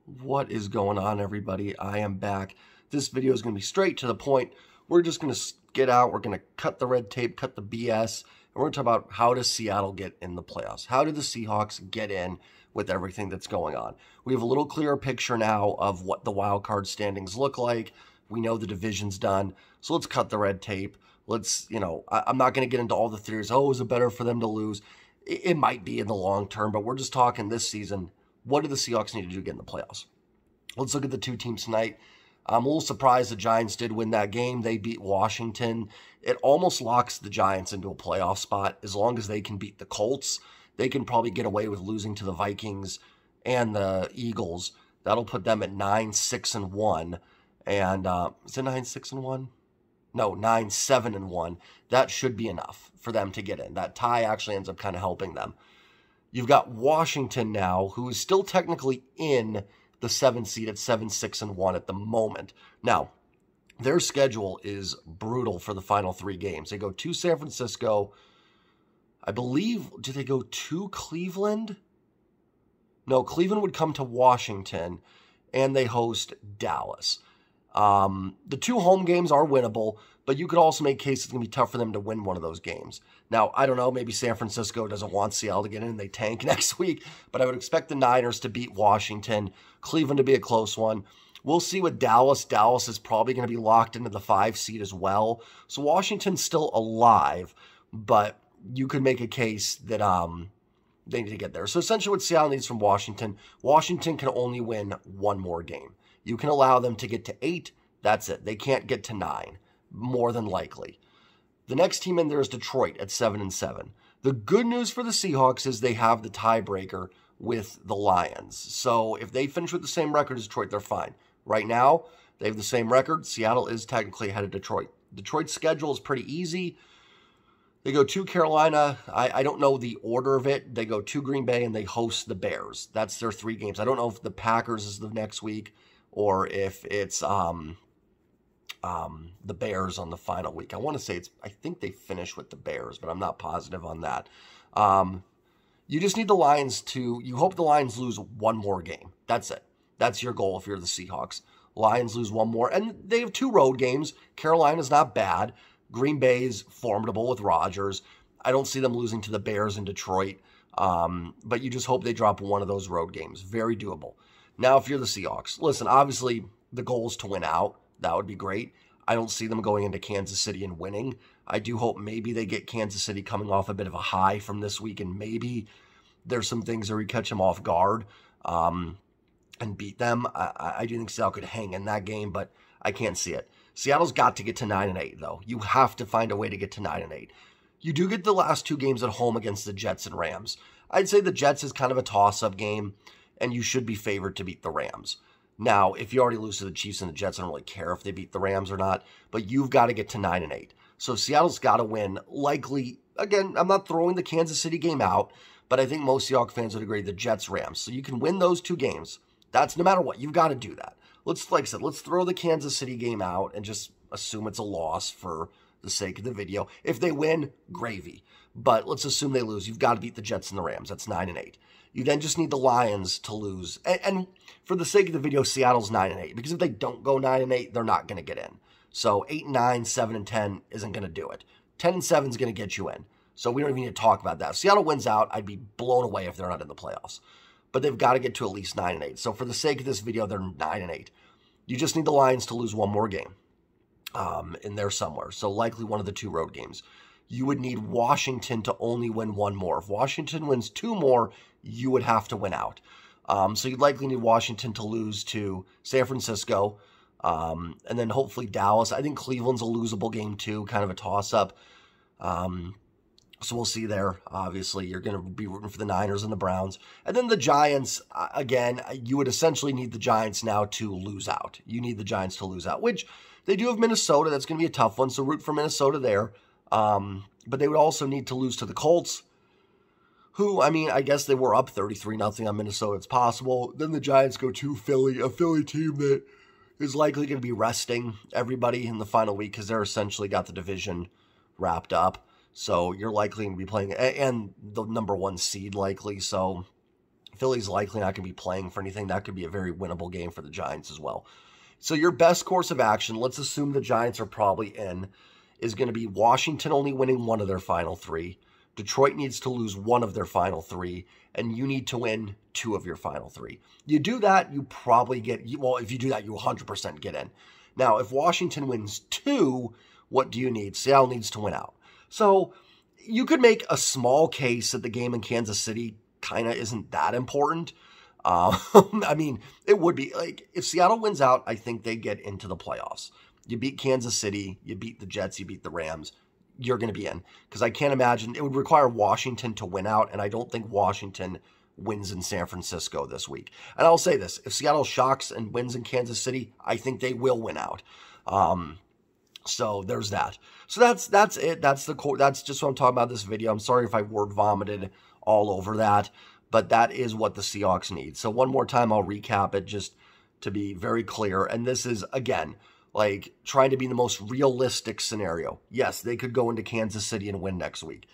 What is going on, everybody? I am back. This video is going to be straight to the point. We're just going to get out. We're going to cut the red tape, cut the BS, and we're going to talk about how does Seattle get in the playoffs? How do the Seahawks get in with everything that's going on? We have a little clearer picture now of what the wild card standings look like. We know the division's done, so let's cut the red tape. Let's, I'm not going to get into all the theories. Oh, is it better for them to lose? It might be in the long term, but we're just talking this season. What do the Seahawks need to do to get in the playoffs? Let's look at the two teams tonight. I'm a little surprised the Giants did win that game. They beat Washington. It almost locks the Giants into a playoff spot. As long as they can beat the Colts, they can probably get away with losing to the Vikings and the Eagles. That'll put them at 9-6-1. And is it 9-6-1? No, 9-7-1. That should be enough for them to get in. That tie actually ends up kind of helping them. You've got Washington now, who is still technically in the 7th seed at 7-6-1 at the moment. Now, their schedule is brutal for the final 3 games. They go to San Francisco. I believe, do they go to Cleveland? No, Cleveland would come to Washington, and they host Dallas. The 2 home games are winnable, but you could also make case it's going to be tough for them to win one of those games. Now, I don't know, maybe San Francisco doesn't want Seattle to get in and they tank next week, but I would expect the Niners to beat Washington, Cleveland to be a close one. We'll see with Dallas. Dallas is probably going to be locked into the 5 seed as well. So Washington's still alive, but you could make a case that they need to get there. So essentially what Seattle needs from Washington can only win 1 more game. You can allow them to get to 8. That's it. They can't get to 9, more than likely. The next team in there is Detroit at 7-7. The good news for the Seahawks is they have the tiebreaker with the Lions. So if they finish with the same record as Detroit, they're fine. Right now, they have the same record. Seattle is technically ahead of Detroit. Detroit's schedule is pretty easy. They go to Carolina. I don't know the order of it. They go to Green Bay and they host the Bears. That's their 3 games. I don't know if the Packers is the next week or if it's the Bears on the final week. I want to say I think they finish with the Bears, but I'm not positive on that. You just need the Lions you hope the Lions lose 1 more game. That's it. That's your goal if you're the Seahawks. Lions lose 1 more, and they have 2 road games. Carolina's not bad. Green Bay's formidable with Rodgers. I don't see them losing to the Bears in Detroit, but you just hope they drop 1 of those road games. Very doable. Now, if you're the Seahawks, listen, obviously the goal is to win out. That would be great. I don't see them going into Kansas City and winning. I do hope maybe they get Kansas City coming off a bit of a high from this week, and maybe there's some things where we catch them off guard and beat them. I do think Seattle could hang in that game, but I can't see it. Seattle's got to get to 9-8, though. You have to find a way to get to 9-8. You do get the last 2 games at home against the Jets and Rams. I'd say the Jets is kind of a toss-up game, and you should be favored to beat the Rams. Now, if you already lose to the Chiefs and the Jets, I don't really care if they beat the Rams or not, but you've got to get to 9-8. So Seattle's got to win. Likely, again, I'm not throwing the Kansas City game out, but I think most Seahawks fans would agree the Jets-Rams. So you can win those 2 games. That's no matter what. You've got to do that. Like I said, let's throw the Kansas City game out and just assume it's a loss for the sake of the video. If they win, gravy. But let's assume they lose. You've got to beat the Jets and the Rams. That's 9-8. You then just need the Lions to lose. And for the sake of the video, Seattle's 9-8. Because if they don't go 9-8, they're not going to get in. So 8-9, 7-10 isn't going to do it. 10-7 is going to get you in. So we don't even need to talk about that. If Seattle wins out, I'd be blown away if they're not in the playoffs. But they've got to get to at least 9-8. So for the sake of this video, they're 9-8. You just need the Lions to lose 1 more game in there somewhere. So likely one of the 2 road games. You would need Washington to only win 1 more. If Washington wins 2 more, you would have to win out. So you'd likely need Washington to lose to San Francisco, and then hopefully Dallas. I think Cleveland's a losable game too, kind of a toss-up. So we'll see there. Obviously, you're going to be rooting for the Niners and the Browns. And then the Giants, again, you would essentially need the Giants now to lose out. You need the Giants to lose out, which they do have Minnesota. That's going to be a tough one, so root for Minnesota there. But they would also need to lose to the Colts, who, I mean, I guess they were up 33-0 on Minnesota. It's possible. Then the Giants go to Philly, a Philly team that is likely going to be resting everybody in the final week because they're essentially got the division wrapped up. So you're likely going to be playing, and the number 1 seed likely. So Philly's likely not going to be playing for anything. That could be a very winnable game for the Giants as well. So your best course of action, let's assume the Giants are probably in, is going to be Washington only winning one of their final 3. Detroit needs to lose one of their final 3, and you need to win 2 of your final 3. You do that, you probably get, well, if you do that, you 100% get in. Now, if Washington wins 2, what do you need? Seattle needs to win out. So you could make a small case that the game in Kansas City kind of isn't that important. I mean, it would be, like, if Seattle wins out, I think they get into the playoffs. You beat Kansas City, you beat the Jets, you beat the Rams, you're going to be in. Because I can't imagine, it would require Washington to win out, and I don't think Washington wins in San Francisco this week. And I'll say this, if Seattle shocks and wins in Kansas City, I think they will win out. So there's that. So that's it. That's just what I'm talking about this video. I'm sorry if I word vomited all over that, but that is what the Seahawks need. So one more time, I'll recap it just to be very clear. And this is, again, like trying to be the most realistic scenario. Yes, they could go into Kansas City and win next week.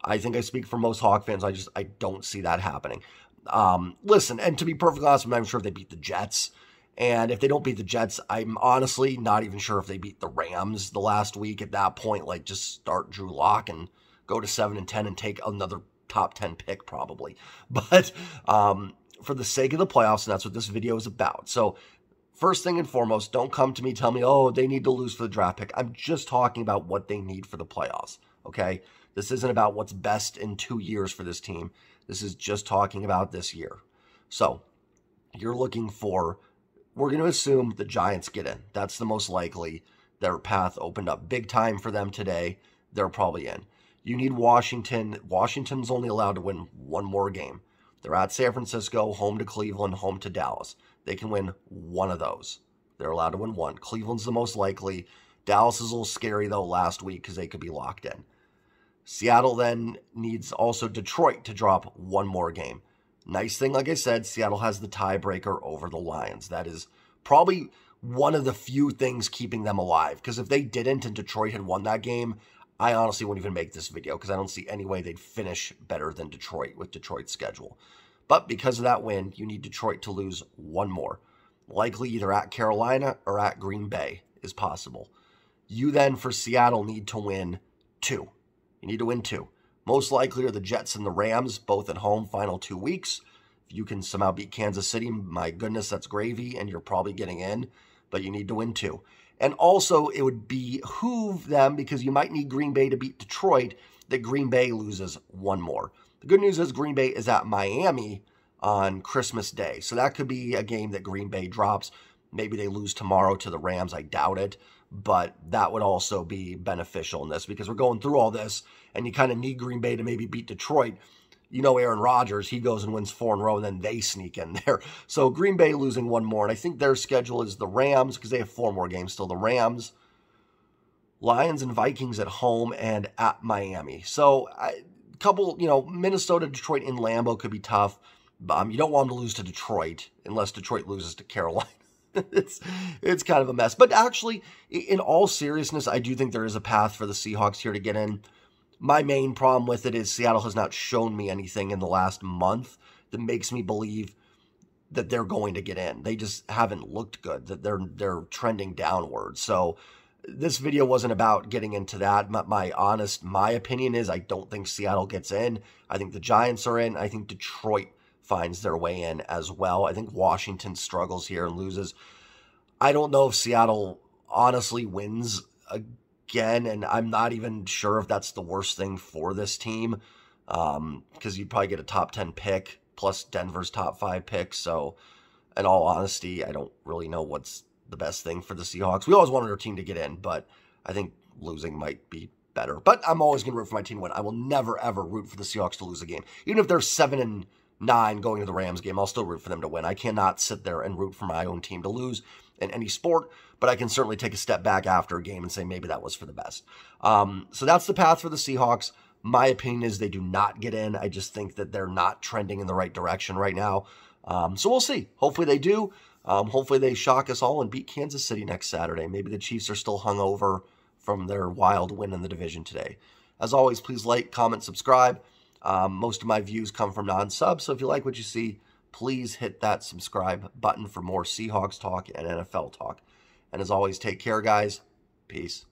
I think I speak for most Hawk fans. I don't see that happening. Listen, and to be perfectly honest, I'm not even sure if they beat the Jets. And if they don't beat the Jets, I'm honestly not even sure if they beat the Rams the last week. At that point, like, just start Drew Lock and go to 7-10 and take another top 10 pick probably. But for the sake of the playoffs, and that's what this video is about. So first thing and foremost, don't come to me, tell me, oh, they need to lose for the draft pick. I'm just talking about what they need for the playoffs, okay? This isn't about what's best in 2 years for this team. This is just talking about this year. So you're looking for, we're going to assume the Giants get in. That's the most likely. Their path opened up big time for them today. They're probably in. You need Washington. Washington's only allowed to win one more game. They're at San Francisco, home to Cleveland, home to Dallas. They can win one of those. They're allowed to win one. Cleveland's the most likely. Dallas is a little scary, though, last week because they could be locked in. Seattle then needs also Detroit to drop one more game. Nice thing, like I said, Seattle has the tiebreaker over the Lions. That is probably one of the few things keeping them alive. Because if they didn't and Detroit had won that game, I honestly wouldn't even make this video because I don't see any way they'd finish better than Detroit with Detroit's schedule. But because of that win, you need Detroit to lose one more. Likely either at Carolina or at Green Bay is possible. You then, for Seattle, need to win 2. You need to win 2. Most likely are the Jets and the Rams, both at home, final 2 weeks. If you can somehow beat Kansas City, my goodness, that's gravy, and you're probably getting in. But you need to win 2. And also, it would behoove them, because you might need Green Bay to beat Detroit, that Green Bay loses one more. The good news is Green Bay is at Miami on Christmas Day. So that could be a game that Green Bay drops. Maybe they lose tomorrow to the Rams. I doubt it. But that would also be beneficial in this, because we're going through all this, and you kind of need Green Bay to maybe beat Detroit. You know, Aaron Rodgers, he goes and wins 4 in a row, and then they sneak in there. So Green Bay losing one more, and I think their schedule is the Rams, because they have 4 more games still. The Rams, Lions, and Vikings at home and at Miami. So a couple, you know, Minnesota, Detroit in Lambeau could be tough. You don't want them to lose to Detroit unless Detroit loses to Carolina. It's kind of a mess. But actually, in all seriousness, I do think there is a path for the Seahawks here to get in. My main problem with it is Seattle has not shown me anything in the last month that makes me believe that they're going to get in. They just haven't looked good, that they're trending downward. So this video wasn't about getting into that. My opinion is I don't think Seattle gets in. I think the Giants are in. I think Detroit finds their way in as well. I think Washington struggles here and loses. I don't know if Seattle honestly wins again, and I'm not even sure if that's the worst thing for this team, because you'd probably get a top 10 pick plus Denver's top 5 picks. So in all honesty, I don't really know what's the best thing for the Seahawks. We always wanted our team to get in, but I think losing might be better. But I'm always going to root for my team to win. I will never, ever root for the Seahawks to lose a game. Even if they're 7-9 going to the Rams game, I'll still root for them to win. I cannot sit there and root for my own team to lose in any sport, but I can certainly take a step back after a game and say maybe that was for the best. So that's the path for the Seahawks. My opinion is they do not get in. I just think that they're not trending in the right direction right now. So we'll see. Hopefully they do. Hopefully they shock us all and beat Kansas City next Saturday. Maybe the Chiefs are still hungover from their wild win in the division today. As always, please like, comment, subscribe. Most of my views come from non-subs, so if you like what you see, please hit that subscribe button for more Seahawks talk and NFL talk. And as always, take care, guys. Peace.